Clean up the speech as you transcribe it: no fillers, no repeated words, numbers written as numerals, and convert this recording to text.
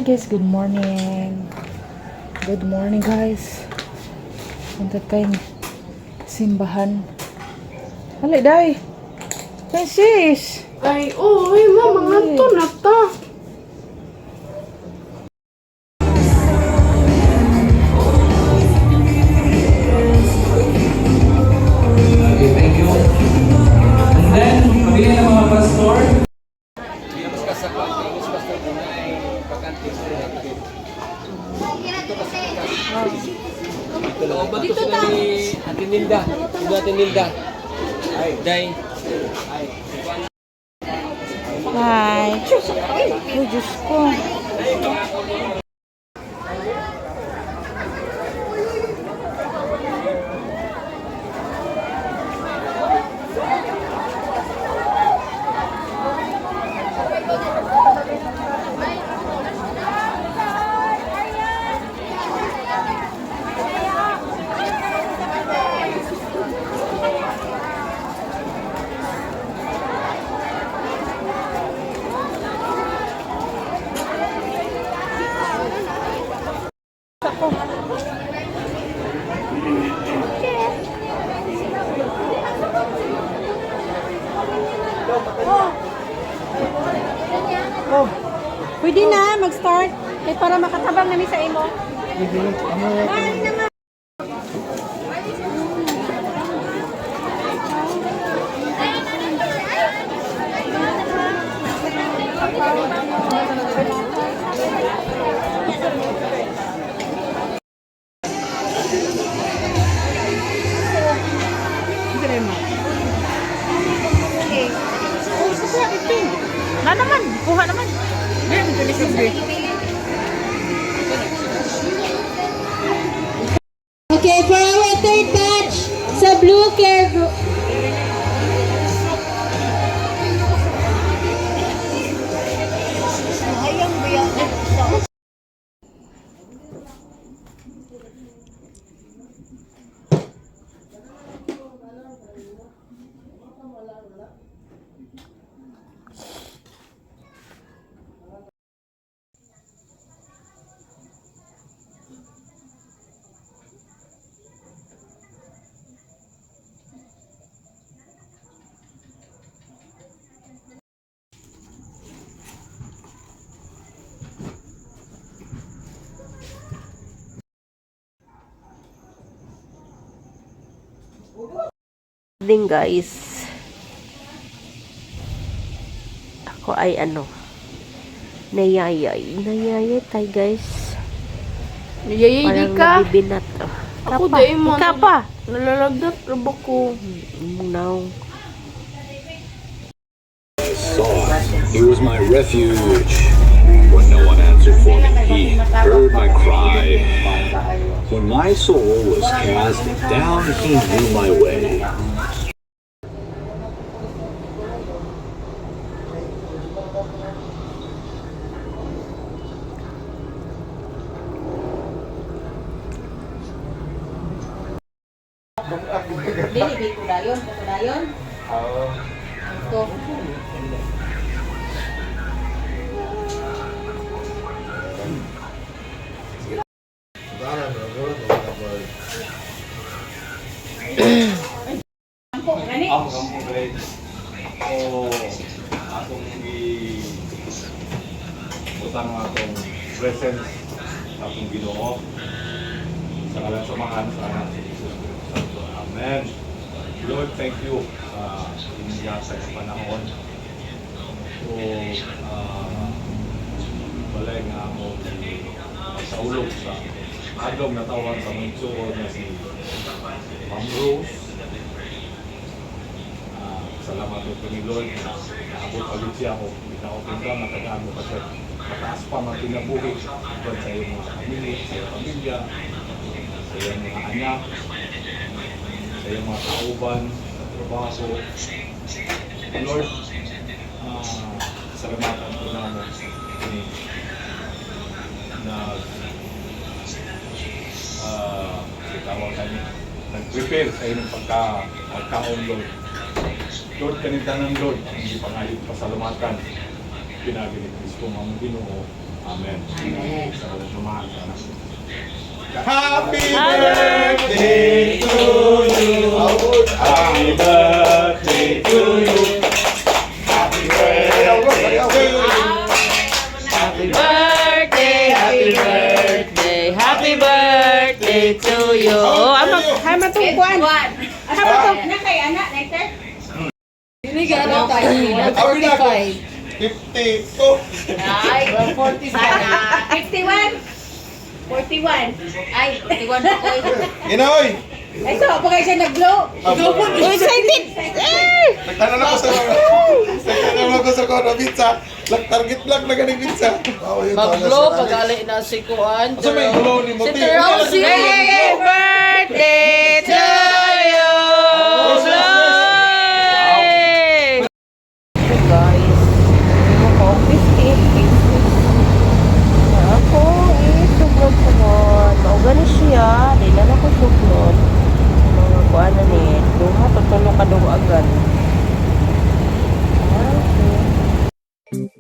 Hi guys, good morning. Good morning guys. Punta tayong simbahan. Hali, day. Hey sis. Ay, oy, mama, nganto na ta. Okay, thank you. And then, pagiging ng mga pastor. Dito ta. Atin Nilda. Dito Atin Nilda. Ay, day. Ay. Hi. Oh, Diyos ko. Pwede na mag-start eh, para makatabang namin sa imo. Ay, naman. Na naman, kuha naman. Okay, for our third batch sa Blue Care Group. Din guys, ako ay nayayay tayo guys, Nayayay parang ka. nabibinat. Ako dahil mo. Ika pa Nalalagdat rabo ko. no. He was my refuge. When no one answered for me, he heard my cry. When my soul was cast down, he knew my way. Dili, kudayon. Ito. Ako kang grade. O atong utang atong presence atong Ginoo sa ngalan samahan sa anak si Jesus Cristo. Amen. Lord, thank you sa inyong sa panahon. So, balay nga ako sa ulog sa adlong natawan sa mga na si Ma'am Rose. Salamat po ni Lord na naabot ulit siya ako. Ina-open ka, natagaan mo pa siya. Mataas pa mga pinabuhi sa iyong mga pamilya, sa iyong pamilya, sa iyong mga anak, sa iyong mga kauban, sa trabaho. Lord, salamatan po na mo na itawag kami nag-prepare sa iyong pagkaon, Lord. Lord, kanita ng Lord, ang hindi pangalit pasalamatan. Pinagi ni Kristo, Mama Ginoo, Amen. Sa samahan ka na. Happy birthday to you. Happy birthday to you. Happy birthday to you. Happy birthday, happy birthday, happy birthday to you. Oh, Hay matungkuan. Hay matungkuan. Na kay anak, Nectar? Hindi ka na tayo. 52. Ay, 41. 51. 41. Ay, 41 po ko. Inoy! Ay, so, pagka siya nag-glow. Excited! Nagtanan ako sa kono pizza. Target lang na ganing pizza. Mag-glow, pag-ali na si Kuan. Asa may glow ni mo? Si Rosie! Happy birthday to you! Glory! Guys, hindi mo ko biscuit. Ako, suglod-suglod. Maugani siya. Di na ako suglod. Mga kuan na ni. Duha, tutulong ka daw agad. Okay.